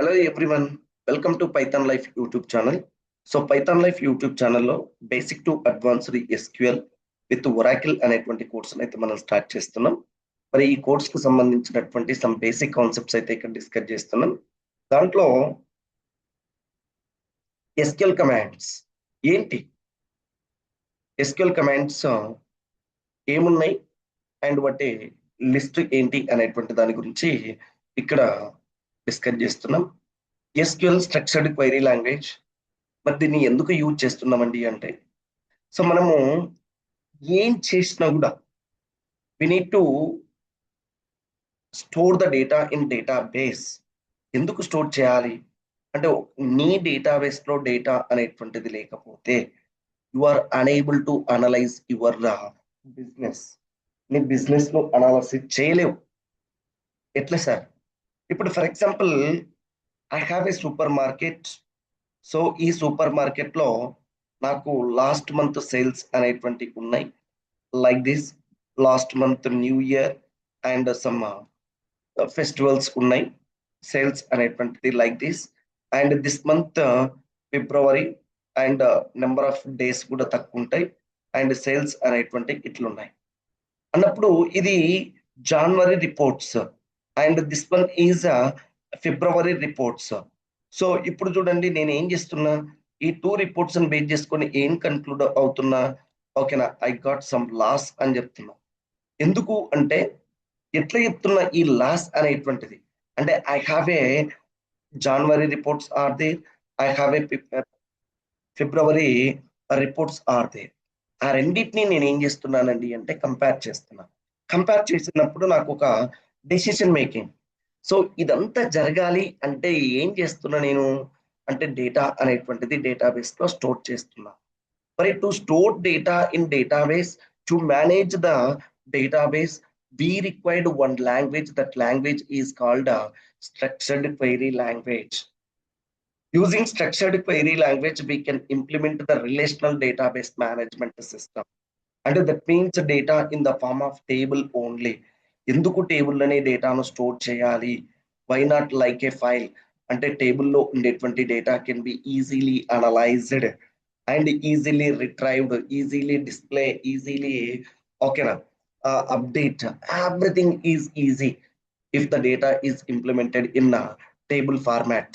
Hello everyone, welcome to Python Life YouTube channel. So Python Life YouTube ఛానల్లో basic to advanced SQL with Oracle అనేటువంటి course అయితే మనం start చేస్తున్నాం. మరి ఈ కోర్స్ కు సంబంధించినటువంటి సమ్ బేసిక్ కాన్సెప్ట్స్ అయితే ఇక్కడ డిస్కస్ చేస్తున్నాం. దాంట్లో ఎస్క్యూఎల్ కమాండ్స్ ఏంటి, ఎస్క్యూఎల్ కమాండ్స్ ఏమున్నాయి అండ్ వాటి లిస్ట్ ఏంటి అనేటువంటి దాని గురించి ఇక్కడ డిస్కస్ చేస్తున్నాం. ఎస్క్యూఎల్ స్ట్రక్చర్డ్ క్వైరీ లాంగ్వేజ్, మరి దీన్ని ఎందుకు యూజ్ చేస్తున్నామండి అంటే, సో మనము ఏం చేసినా కూడా we need to store the data in database. ఎందుకు స్టోర్ చేయాలి అంటే, నీ డేటాబేస్ లో డేటా అనేటువంటిది లేకపోతే you are unable to analyze your business. నీ బిజినెస్ లో అనాలసిస్ చేయలేవు. ఎట్లా సార్? ఇప్పుడు for example I have a supermarket. So ఈ సూపర్ మార్కెట్ లో నాకు లాస్ట్ మంత్ సేల్స్ అనేటువంటి ఉన్నాయి. Like this, last month new year and some festivals ఉన్నాయి, సేల్స్ అనేటువంటిది like this. And this month February and number of days కూడా తక్కువ ఉంటాయి అండ్ సేల్స్ అనేటువంటి ఇట్లున్నాయి అన్నప్పుడు ఇది January reports and this one is February reports. So ఇప్పుడు చూడండి, నేను ఏం చేస్తున్నా, ఈ టూ రిపోర్ట్స్ బేస్ చేసుకొని ఏం కన్క్లూడ్ అవుతున్నా, ఓకేనా, ఐ గాట్ సమ్ లాస్ అని చెప్తున్నా. ఎందుకు అంటే, ఎట్లా చెప్తున్నా ఈ లాస్ అనేటువంటిది అంటే, I have a January reports are there, I have a February reports are there. ఆ రెండింటిని నేను ఏం చేస్తున్నానండి అంటే కంపేర్ చేస్తున్నా. కంపేర్ చేసినప్పుడు నాకు ఒక డెసిషన్ మేకింగ్. సో ఇదంతా జరగాలి అంటే ఏం చేస్తున్నా నేను అంటే, డేటా అనేటువంటిది డేటాబేస్ లో స్టోర్ చేస్తున్నా. మరి to store data in database, to manage the database, we required one language. That language is called a structured query language. Using structured query language, we can implement the relational database management system. And that means data in the form of table only. ఎందుకు టేబుల్లోనే డేటాను store చేయాలి? Why not like a file అంటే, టేబుల్లో ఉండేటువంటి data can be easily analyzed and easily retrieved, easily display, easily ఓకేనా update. Everything is easy if the data is implemented in a table format.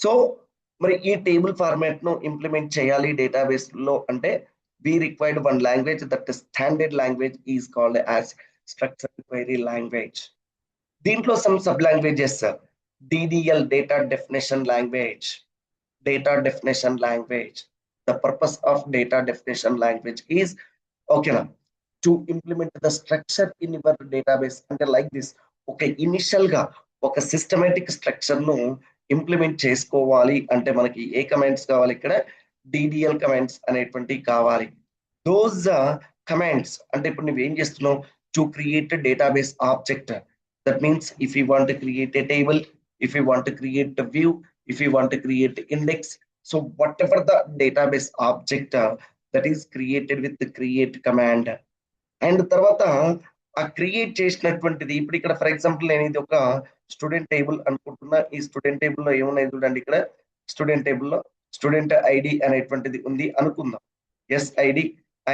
So మరి ఈ table format ను implement చేయాలి database లో అంటే, we required one language. That standard language is called as structured query language. దీంట్లో some sub languages, DDL, data definition language, data definition language. The purpose of data definition language is okay to implement the structure in your database అంటే like this. ఒక initial గా ఒక systematic structure ను implement చేసుకోవాలి అంటే మనకి ఏ commands కావాలి? ఇక్కడ డిడిఎల్ కమాండ్స్ అనేటువంటి కావాలి. దోస్ కమాండ్స్ అంటే ఇప్పుడు నువ్వు ఏం చేస్తున్నావు, to create database object. That means if you want create a table, if you want to create a view, if you want to create index, so whatever the database object that is created with the create command. And తర్వాత ఆ create చేసినటువంటిది ఇప్పుడు ఇక్కడ for example నేను ఇది ఒక student table అనుకుంటున్నా. ఈ స్టూడెంట్ టేబుల్లో ఏమున్నాయి చూడండి, ఇక్కడ స్టూడెంట్ టేబుల్లో స్టూడెంట్ ఐడి అనేటువంటిది ఉంది అనుకుందాం. S ID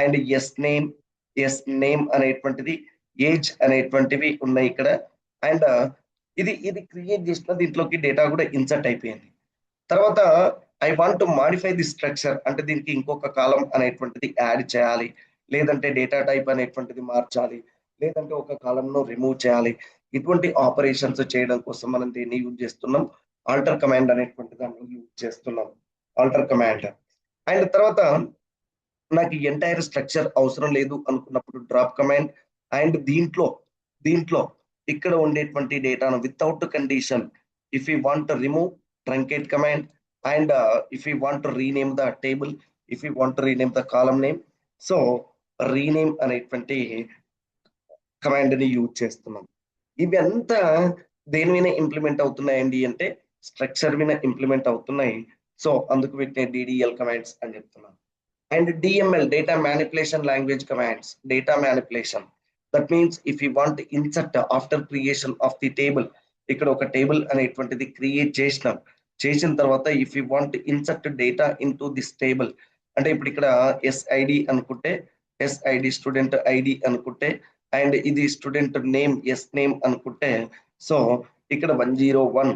and S name అనేటువంటిది, ఏజ్ అనేటువంటివి ఉన్నాయి ఇక్కడ. అండ్ ఇది క్రియేట్ చేసిన దీంట్లోకి డేటా కూడా ఇన్సర్ట్ అయిపోయింది. తర్వాత I want to modify the structure అంటే దీనికి ఇంకొక కాలం అనేటువంటిది యాడ్ చేయాలి, లేదంటే డేటా టైప్ అనేటువంటిది మార్చాలి, లేదంటే ఒక కాలంను రిమూవ్ చేయాలి. ఇటువంటి ఆపరేషన్స్ చేయడం కోసం మనం దీన్ని యూజ్ చేస్తున్నాం, ఆల్టర్ కమాండ్ అనేటువంటి దాన్ని యూజ్ చేస్తున్నాం, ఆల్టర్ కమాండ్. అండ్ తర్వాత నాకు ఎంటైర్ స్ట్రక్చర్ అవసరం లేదు అనుకున్నప్పుడు డ్రాప్ కమాండ్. అండ్ దీంట్లో ఇక్కడ ఉండేటువంటి డేటాను without condition, if you want to remove, truncate command. And if you want to rename the table, if you want to rename the column name, so rename అనేటువంటి command ని use చేస్తున్నాం. ఇవి అంతా దేని మీద ఇంప్లిమెంట్ అవుతున్నాయండి అంటే, స్ట్రక్చర్ మీద ఇంప్లిమెంట్ అవుతున్నాయి. సో అందుకు వీటిని డిడిఎల్ కమాండ్స్ అని చెప్తున్నాను. And DML, data manipulation language commands. Data manipulation, that means if you want to insert after creation of the table, ఇక్కడ ఒక టేబుల్ అనేటువంటిది క్రియేట్ చేసినాం. చేసిన తర్వాత if you want insert data into this table, అంటే ఇప్పుడు ఇక్కడ ఎస్ఐడి అనుకుంటే ఎస్ఐడి స్టూడెంట్ ఐడి అనుకుంటే, అండ్ ఇది స్టూడెంట్ నేమ్ ఎస్ నేమ్ అనుకుంటే, సో ఇక్కడ 101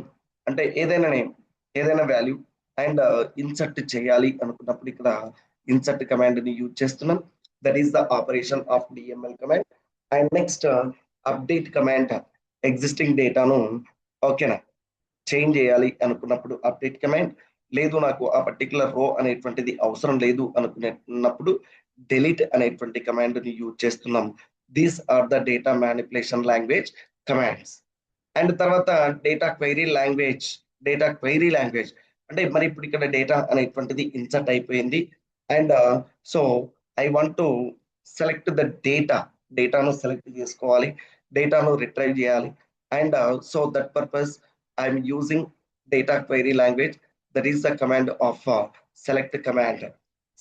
అంటే ఏదైనా నేమ్ ఏదైనా వాల్యూ అండ్ ఇన్సర్ట్ చేయాలి అనుకున్నప్పుడు ఇక్కడ ఇన్సర్ట్ కమాండ్ ని యూజ్ చేస్తున్నాం. That is the operation of DML command. And next update command existing డేటాను ఓకేనా చేంజ్ చేయాలి అనుకున్నప్పుడు అప్డేట్ కమాండ్, లేదు నాకు ఆ పర్టికులర్ రో అనేటువంటిది అవసరం లేదు అనుకున్నప్పుడు డిలీట్ అనేటువంటి కమాండ్ ని యూజ్ చేస్తున్నాం. These are the data manipulation language commands. And తర్వాత డేటా క్వైరీ లాంగ్వేజ్ అంటే మరి ఇప్పుడు ఇక్కడ డేటా అనేటువంటిది ఇన్సర్ట్ అయిపోయింది and so I want to select the డేటాను సెలెక్ట్ చేసుకోవాలి, డేటాను రిట్రైవ్ చేయాలి. And so that purpose I'm using data query language. That is the command of select command.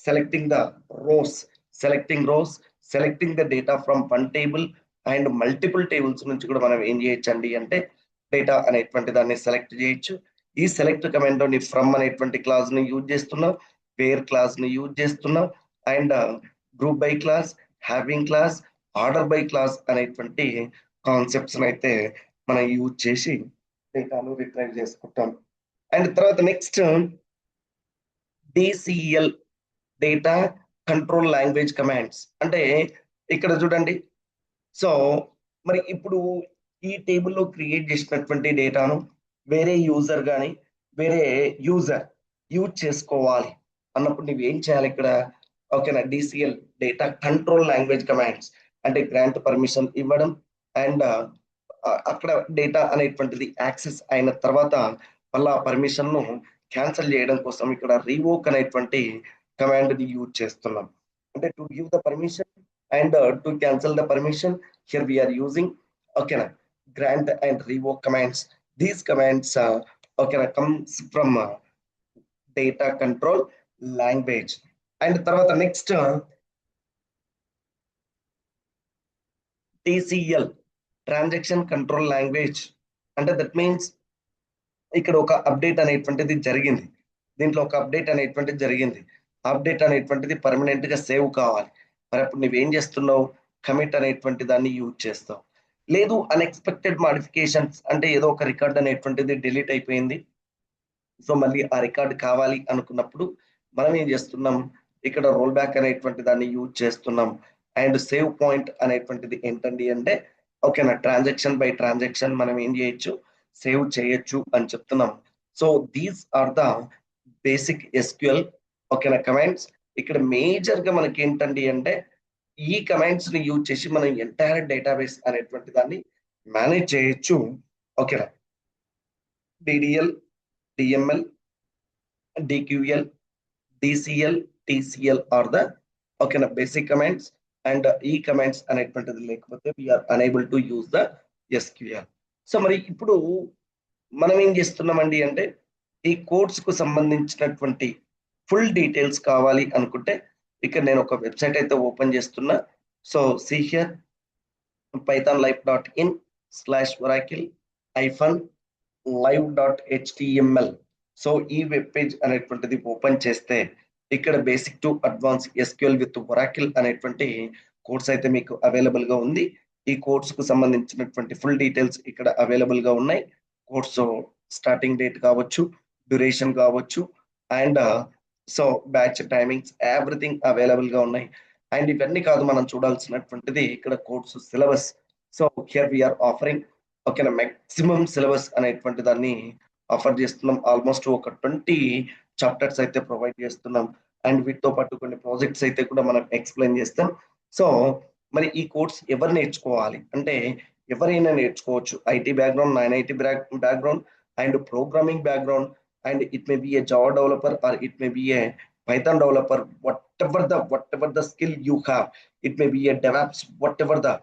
Selecting the rows, selecting the data from one table and multiple tables నుంచి కూడా మనం ఏం చేయొచ్చండి అంటే డేటా అనేటువంటి దాన్ని సెలెక్ట్ చేయొచ్చు. ఈ సెలెక్ట్ కమాండ్ లోని ఫ్రమ్ అనేటువంటి క్లాస్ ని యూజ్ చేస్తున్నాం, వేర్ క్లాస్ ని యూజ్ చేస్తున్నాం and group by class, having class, order by class అనేటువంటి కాన్సెప్ట్స్ అయితే మనం యూజ్ చేసి డేటాను రిట్రైవ్ చేసుకుంటాం. అండ్ తర్వాత next DCL data control language commands అంటే ఇక్కడ చూడండి. సో మరి ఇప్పుడు ఈ టేబుల్లో క్రియేట్ చేసినటువంటి డేటాను వేరే యూజర్ కానీ వేరే యూజర్ యూజ్ చేసుకోవాలి అన్నప్పుడు నువ్వు ఏం చేయాలి ఇక్కడ ఓకేనా DCL data control language commands అంటే గ్రాంట్ పర్మిషన్ ఇవ్వడం అండ్ అక్కడ డేటా అనేటువంటిది యాక్సెస్ అయిన తర్వాత మళ్ళీ ఆ పర్మిషన్ ను క్యాన్సిల్ చేయడం కోసం ఇక్కడ రివోక్ అనేటువంటి కమాండ్ ని యూజ్ చేస్తున్నాం. అంటే to give the permission and to cancel the permission here we are using ఓకేనా grant and revoke commands. These commands ఓకేనా comes from data control language. And తర్వాత next TCL transaction control language అంటే that means ఇక్కడ ఒక update అనేటువంటిది జరిగింది, దీంట్లో ఒక అప్డేట్ అనేటువంటిది జరిగింది, అప్డేట్ అనేటువంటిది పర్మనెంట్ గా సేవ్ కావాలి. మరి అప్పుడు నువ్వేం చేస్తున్నావు కమిట్ అనేటువంటి దాన్ని యూజ్ చేస్తావు. లేదు అన్ఎక్స్పెక్టెడ్ మాడిఫికేషన్స్ అంటే ఏదో ఒక రికార్డ్ అనేటువంటిది డిలీట్ అయిపోయింది, సో మళ్ళీ ఆ రికార్డ్ కావాలి అనుకున్నప్పుడు మనం ఏం చేస్తున్నాం ఇక్కడ రోల్ బ్యాక్ అనేటువంటి దాన్ని యూజ్ చేస్తున్నాం. అండ్ సేవ్ పాయింట్ అనేటువంటిది ఏంటండి అంటే ఓకేనా ట్రాన్సాక్షన్ బై ట్రాన్సాక్షన్ మనం ఏం చేయొచ్చు సేవ్ చేయొచ్చు అని చెప్తున్నాం. So these are the basic SQL ఓకేనా కమాండ్స్. ఇక్కడ మేజర్ గా మనకి ఏంటండి అంటే ఈ కమాండ్స్ ని యూజ్ చేసి మనం ఎంటైర్ డేటాబేస్ అనేటువంటి దాన్ని మేనేజ్ చేయొచ్చు ఓకేనా. DDL, DML, DQL, DCL, TCL are the ఓకేనా బేసిక్ కమాండ్స్ అండ్ ఈ కమాండ్స్ అనేటువంటిది లేకపోతే we're unable to use the SQL. So మరి ఇప్పుడు మనం ఏం చేస్తున్నామండి అంటే ఈ కోర్స్ కు సంబంధించినటువంటి ఫుల్ డీటెయిల్స్ కావాలి అనుకుంటే ఇక్కడ నేను ఒక వెబ్సైట్ అయితే ఓపెన్ చేస్తున్నా. So see here pythonlife.in/oracle-live.html. So ఈ వెబ్ పేజ్ అనేటువంటిది ఓపెన్ చేస్తే ఇక్కడ basic to advance SQL with Oracle అనేటువంటి కోర్స్ అయితే మీకు అవైలబుల్ గా ఉంది. ఈ కోర్స్ కు సంబంధించినటువంటి ఫుల్ డీటెయిల్స్ ఇక్కడ అవైలబుల్ గా ఉన్నాయి. కోర్సు స్టార్టింగ్ డేట్ కావచ్చు, డ్యూరేషన్ కావచ్చు and so batch timings everything available గా ఉన్నాయి. అండ్ ఇవన్నీ కాదు మనం చూడాల్సినటువంటిది ఇక్కడ course syllabus. So here we're offering ఓకేనా మాక్సిమం సిలబస్ అనేటువంటి దాన్ని ఆఫర్ చేస్తున్నాం. ఆల్మోస్ట్ ఒక 20 చాప్టర్స్ అయితే ప్రొవైడ్ చేస్తున్నాం అండ్ వీటితో పాటు కొన్ని ప్రాజెక్ట్స్ అయితే కూడా మనం ఎక్స్ప్లెయిన్ చేస్తాం. సో మరి ఈ కోర్స్ ఎవరు నేర్చుకోవాలి అంటే ఎవరైనా నేర్చుకోవచ్చు. IT background, non IT background and programming background and it may be A Java developer are it may be A Python developer, whatever the skill you have, it may be a DevOps, whatever the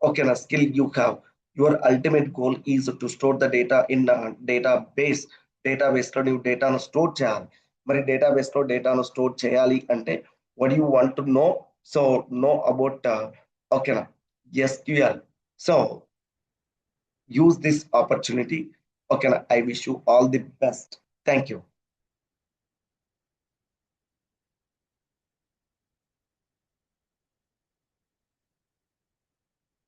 okay skill you have, your ultimate goal is to store the data in a database లో నువ్వు డేటాను store చేయాలి. మరి database లో డేటాను store చేయాలి అంటే what you want to know, so know about ఓకేనా SQL. So use this opportunity. Okay, I wish you all the best. Thank you.